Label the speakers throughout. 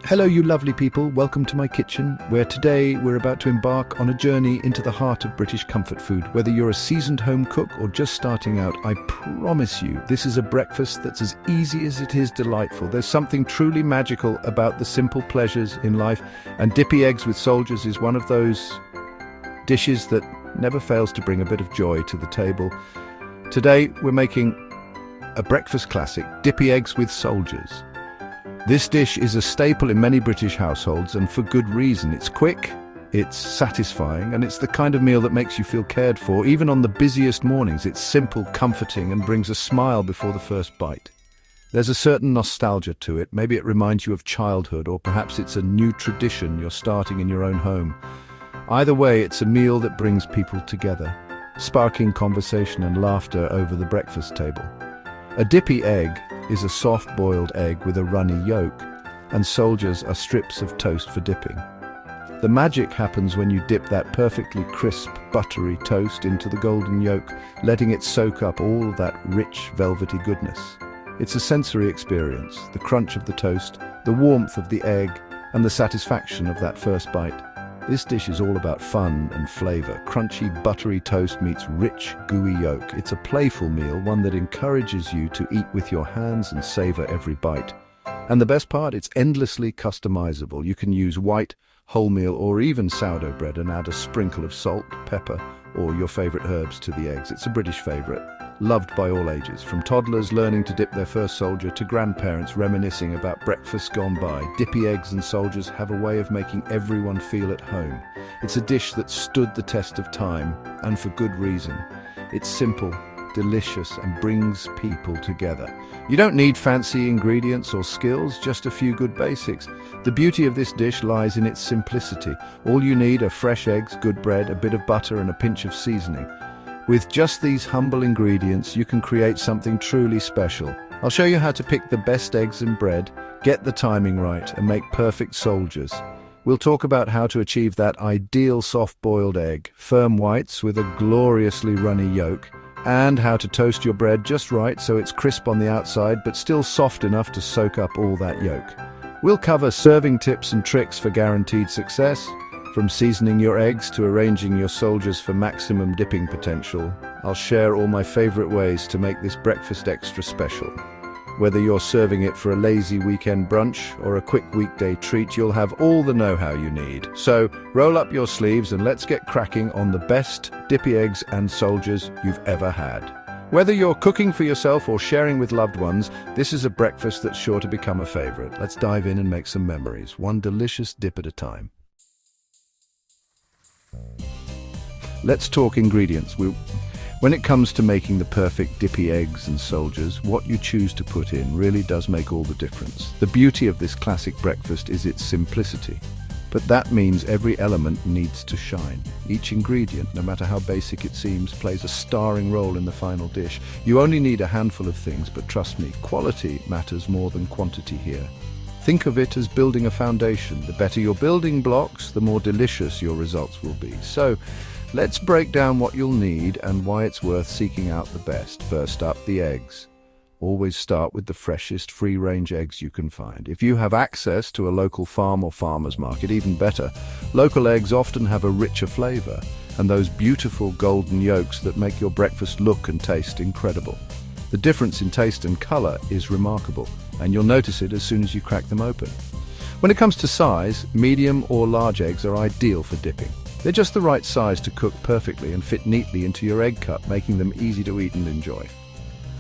Speaker 1: Hello, you lovely people. Welcome to my kitchen, where today we're about to embark on a journey into the heart of British comfort food. Whether you're a seasoned home cook or just starting out, I promise you, this is a breakfast that's as easy as it is delightful. There's something truly magical about the simple pleasures in life, and Dippy eggs with soldiers is one of those dishes that never fails to bring a bit of joy to the table. Today, we're making a breakfast classic, Dippy eggs with soldiers. This dish is a staple in many British households, and for good reason. It's quick, it's satisfying, and it's the kind of meal that makes you feel cared for. Even on the busiest mornings, it's simple, comforting, and brings a smile before the first bite. There's a certain nostalgia to it. Maybe it reminds you of childhood, or perhaps it's a new tradition you're starting in your own home. Either way, it's a meal that brings people together, sparking conversation and laughter over the breakfast table. A Dippy egg is a soft-boiled egg with a runny yolk, and soldiers are strips of toast for dipping. The magic happens when you dip that perfectly crisp, buttery toast into the golden yolk, letting it soak up all of that rich, velvety goodness. It's a sensory experience, the crunch of the toast, the warmth of the egg, and the satisfaction of that first bite. This dish is all about fun and flavor. Crunchy, buttery toast meets rich, gooey yolk. It's a playful meal, one that encourages you to eat with your hands and savor every bite. And the best part, it's endlessly customizable. You can use white, wholemeal, or even sourdough bread and add a sprinkle of salt, pepper, or your favorite herbs to the eggs. It's a British favorite, loved by all ages, from toddlers learning to dip their first soldier to grandparents reminiscing about breakfasts gone by. Dippy eggs and soldiers have a way of making everyone feel at home. It's a dish that stood the test of time, and for good reason. It's simple, delicious, and brings people together. You don't need fancy ingredients or skills, just a few good basics. The beauty of this dish lies in its simplicity. All you need are fresh eggs, good bread, a bit of butter, and a pinch of seasoning. With just these humble ingredients, you can create something truly special. I'll show you how to pick the best eggs and bread, get the timing right, and make perfect soldiers. We'll talk about how to achieve that ideal soft-boiled egg, firm whites with a gloriously runny yolk, and how to toast your bread just right so it's crisp on the outside but still soft enough to soak up all that yolk. We'll cover serving tips and tricks for guaranteed success. From seasoning your eggs to arranging your soldiers for maximum dipping potential, I'll share all my favorite ways to make this breakfast extra special. Whether you're serving it for a lazy weekend brunch or a quick weekday treat, you'll have all the know-how you need. So roll up your sleeves and let's get cracking on the best Dippy eggs and soldiers you've ever had. Whether you're cooking for yourself or sharing with loved ones, this is a breakfast that's sure to become a favorite. Let's dive in and make some memories, one delicious dip at a time. Let's talk ingredients. When it comes to making the perfect Dippy eggs and soldiers, what you choose to put in really does make all the difference. The beauty of this classic breakfast is its simplicity, but that means every element needs to shine. Each ingredient, no matter how basic it seems, plays a starring role in the final dish. You only need a handful of things, but trust me, quality matters more than quantity here. Think of it as building a foundation. The better your building blocks, the more delicious your results will be. So, let's break down what you'll need and why it's worth seeking out the best. First up, the eggs. Always start with the freshest, free-range eggs you can find. If you have access to a local farm or farmer's market, even better. Local eggs often have a richer flavor, and those beautiful golden yolks that make your breakfast look and taste incredible. The difference in taste and color is remarkable, and you'll notice it as soon as you crack them open. When it comes to size, medium or large eggs are ideal for dipping. They're just the right size to cook perfectly and fit neatly into your egg cup, making them easy to eat and enjoy.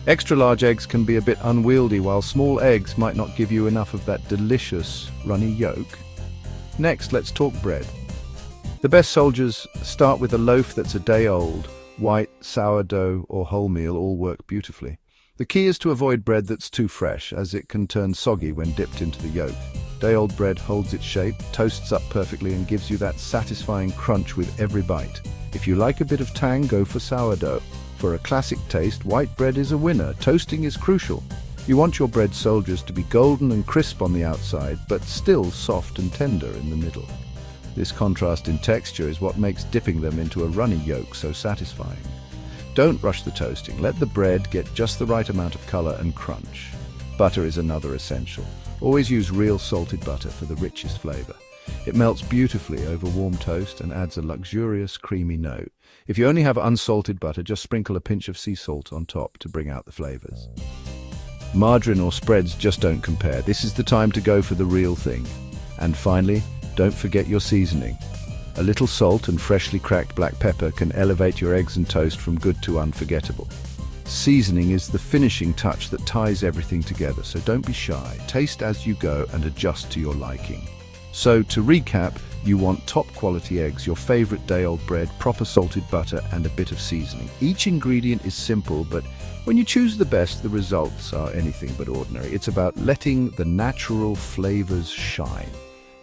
Speaker 1: Extra large eggs can be a bit unwieldy, while small eggs might not give you enough of that delicious runny yolk. Next, let's talk bread. The best soldiers start with a loaf that's a day old. White, sourdough, or wholemeal all work beautifully. The key is to avoid bread that's too fresh, as it can turn soggy when dipped into the yolk. Day-old bread holds its shape, toasts up perfectly, and gives you that satisfying crunch with every bite. If you like a bit of tang, go for sourdough. For a classic taste, white bread is a winner. Toasting is crucial. You want your bread soldiers to be golden and crisp on the outside, but still soft and tender in the middle. This contrast in texture is what makes dipping them into a runny yolk so satisfying. Don't rush the toasting. Let the bread get just the right amount of color and crunch. Butter is another essential. Always use real salted butter for the richest flavor. It melts beautifully over warm toast and adds a luxurious, creamy note. If you only have unsalted butter, just sprinkle a pinch of sea salt on top to bring out the flavors. Margarine or spreads just don't compare. This is the time to go for the real thing. And finally, don't forget your seasoning. A little salt and freshly cracked black pepper can elevate your eggs and toast from good to unforgettable. Seasoning is the finishing touch that ties everything together, so don't be shy. Taste as you go and adjust to your liking. So, to recap, you want top quality eggs, your favorite day-old bread, proper salted butter, and a bit of seasoning. Each ingredient is simple, but when you choose the best, the results are anything but ordinary. It's about letting the natural flavors shine.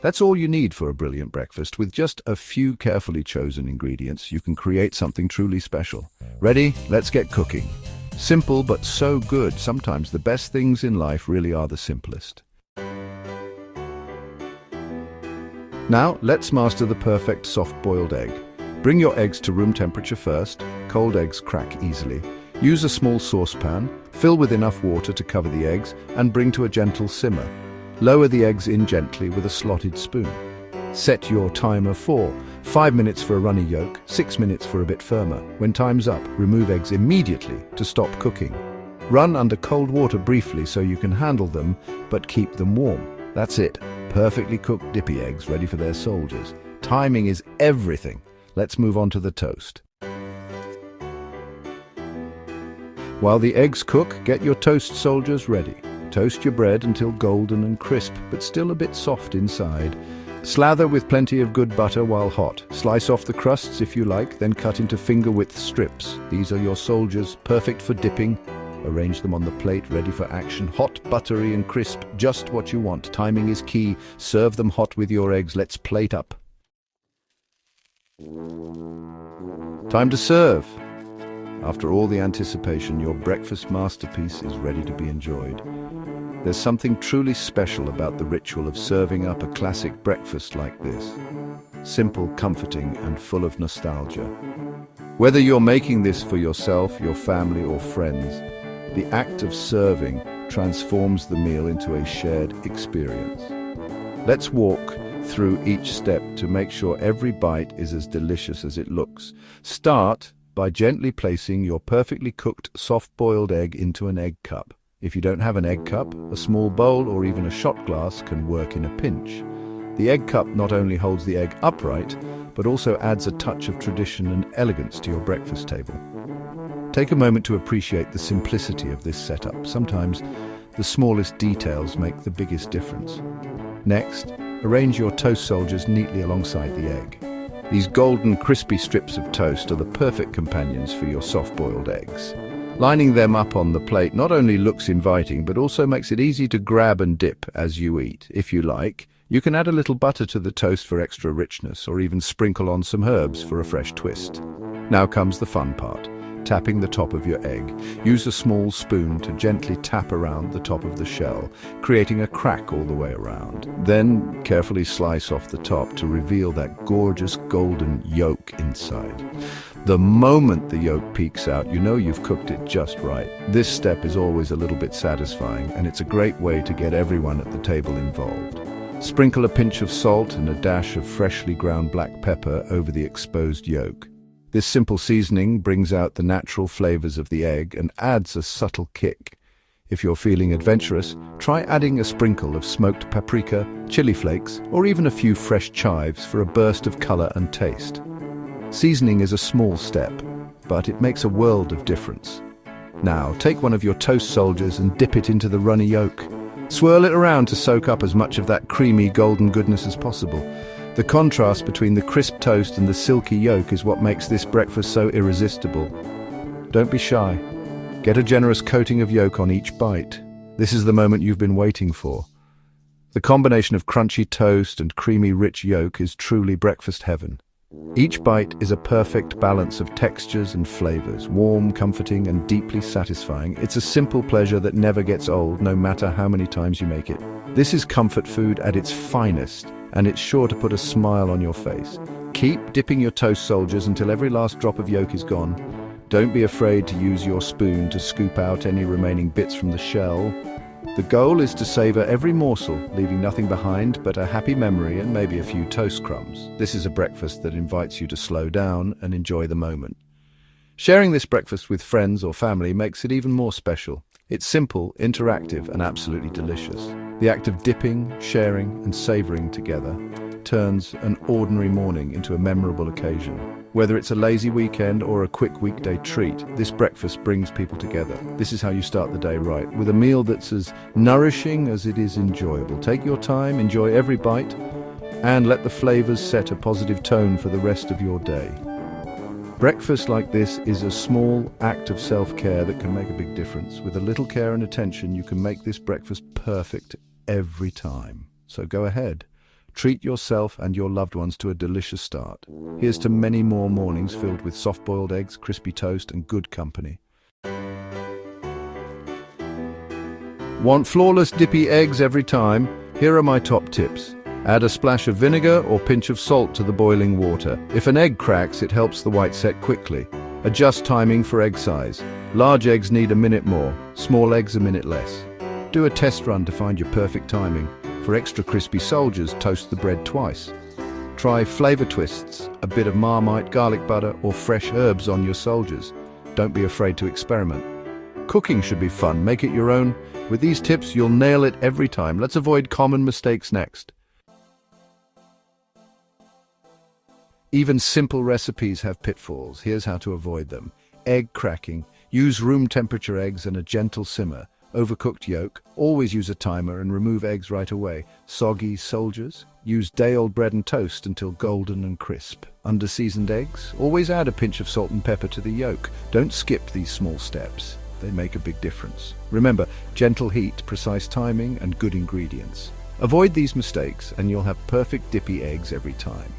Speaker 1: That's all you need for a brilliant breakfast. With just a few carefully chosen ingredients, you can create something truly special. Ready? Let's get cooking. Simple, but so good. Sometimes the best things in life really are the simplest. Now, let's master the perfect soft-boiled egg. Bring your eggs to room temperature first. Cold eggs crack easily. Use a small saucepan, fill with enough water to cover the eggs, and bring to a gentle simmer. Lower the eggs in gently with a slotted spoon. Set your timer for 5 minutes for a runny yolk, 6 minutes for a bit firmer. When time's up, remove eggs immediately to stop cooking. Run under cold water briefly so you can handle them, but keep them warm. That's it. Perfectly cooked Dippy eggs ready for their soldiers. Timing is everything. Let's move on to the toast. While the eggs cook, get your toast soldiers ready. Toast your bread until golden and crisp, but still a bit soft inside. Slather with plenty of good butter while hot. Slice off the crusts if you like, then cut into finger-width strips. These are your soldiers, perfect for dipping. Arrange them on the plate, ready for action. Hot, buttery and crisp, just what you want. Timing is key. Serve them hot with your eggs. Let's plate up. Time to serve. After all the anticipation, your breakfast masterpiece is ready to be enjoyed. There's something truly special about the ritual of serving up a classic breakfast like this. Simple, comforting, and full of nostalgia. Whether you're making this for yourself, your family, or friends, the act of serving transforms the meal into a shared experience. Let's walk through each step to make sure every bite is as delicious as it looks. Start by gently placing your perfectly cooked soft-boiled egg into an egg cup. If you don't have an egg cup, a small bowl or even a shot glass can work in a pinch. The egg cup not only holds the egg upright, but also adds a touch of tradition and elegance to your breakfast table. Take a moment to appreciate the simplicity of this setup. Sometimes the smallest details make the biggest difference. Next, arrange your toast soldiers neatly alongside the egg. These golden, crispy strips of toast are the perfect companions for your soft-boiled eggs. Lining them up on the plate not only looks inviting, but also makes it easy to grab and dip as you eat. If you like, you can add a little butter to the toast for extra richness, or even sprinkle on some herbs for a fresh twist. Now comes the fun part. Tapping the top of your egg. Use a small spoon to gently tap around the top of the shell, creating a crack all the way around. Then carefully slice off the top to reveal that gorgeous golden yolk inside. The moment the yolk peeks out, you know you've cooked it just right. This step is always a little bit satisfying, and it's a great way to get everyone at the table involved. Sprinkle a pinch of salt and a dash of freshly ground black pepper over the exposed yolk. This simple seasoning brings out the natural flavors of the egg and adds a subtle kick. If you're feeling adventurous, try adding a sprinkle of smoked paprika, chili flakes, or even a few fresh chives for a burst of color and taste. Seasoning is a small step, but it makes a world of difference. Now, take one of your toast soldiers and dip it into the runny yolk. Swirl it around to soak up as much of that creamy golden goodness as possible. The contrast between the crisp toast and the silky yolk is what makes this breakfast so irresistible. Don't be shy. Get a generous coating of yolk on each bite. This is the moment you've been waiting for. The combination of crunchy toast and creamy rich yolk is truly breakfast heaven. Each bite is a perfect balance of textures and flavors, warm, comforting, and deeply satisfying. It's a simple pleasure that never gets old, no matter how many times you make it. This is comfort food at its finest, and it's sure to put a smile on your face. Keep dipping your toast soldiers until every last drop of yolk is gone. Don't be afraid to use your spoon to scoop out any remaining bits from the shell. The goal is to savor every morsel, leaving nothing behind but a happy memory and maybe a few toast crumbs. This is a breakfast that invites you to slow down and enjoy the moment. Sharing this breakfast with friends or family makes it even more special. It's simple, interactive, and absolutely delicious. The act of dipping, sharing, and savoring together turns an ordinary morning into a memorable occasion. Whether it's a lazy weekend or a quick weekday treat, this breakfast brings people together. This is how you start the day right, with a meal that's as nourishing as it is enjoyable. Take your time, enjoy every bite, and let the flavors set a positive tone for the rest of your day. Breakfast like this is a small act of self-care that can make a big difference. With a little care and attention, you can make this breakfast perfect every time. So go ahead. Treat yourself and your loved ones to a delicious start. Here's to many more mornings filled with soft-boiled eggs, crispy toast, and good company. Want flawless dippy eggs every time? Here are my top tips. Add a splash of vinegar or pinch of salt to the boiling water. If an egg cracks, it helps the white set quickly. Adjust timing for egg size. Large eggs need a minute more, small eggs a minute less. Do a test run to find your perfect timing. For extra crispy soldiers, toast the bread twice. Try flavor twists, a bit of Marmite, garlic butter, or fresh herbs on your soldiers. Don't be afraid to experiment. Cooking should be fun. Make it your own. With these tips, you'll nail it every time. Let's avoid common mistakes next. Even simple recipes have pitfalls. Here's how to avoid them. Egg cracking. Use room temperature eggs and a gentle simmer. Overcooked yolk. Always use a timer and remove eggs right away. Soggy soldiers. Use day-old bread and toast until golden and crisp. Under-seasoned eggs. Always add a pinch of salt and pepper to the yolk. Don't skip these small steps. They make a big difference. Remember, gentle heat, precise timing, and good ingredients. Avoid these mistakes and you'll have perfect dippy eggs every time.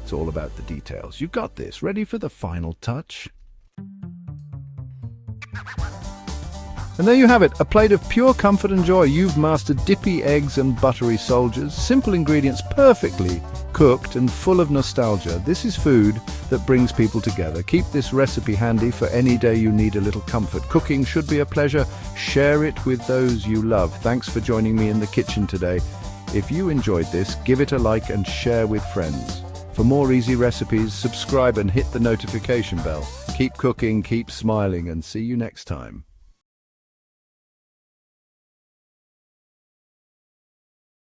Speaker 1: It's all about the details. You've got this. Ready for the final touch? And there you have it, a plate of pure comfort and joy. You've mastered dippy eggs and buttery soldiers. Simple ingredients, perfectly cooked and full of nostalgia. This is food that brings people together. Keep this recipe handy for any day you need a little comfort. Cooking should be a pleasure. Share it with those you love. Thanks for joining me in the kitchen today. If you enjoyed this, give it a like and share with friends. For more easy recipes, subscribe and hit the notification bell. Keep cooking, keep smiling, and see you next time.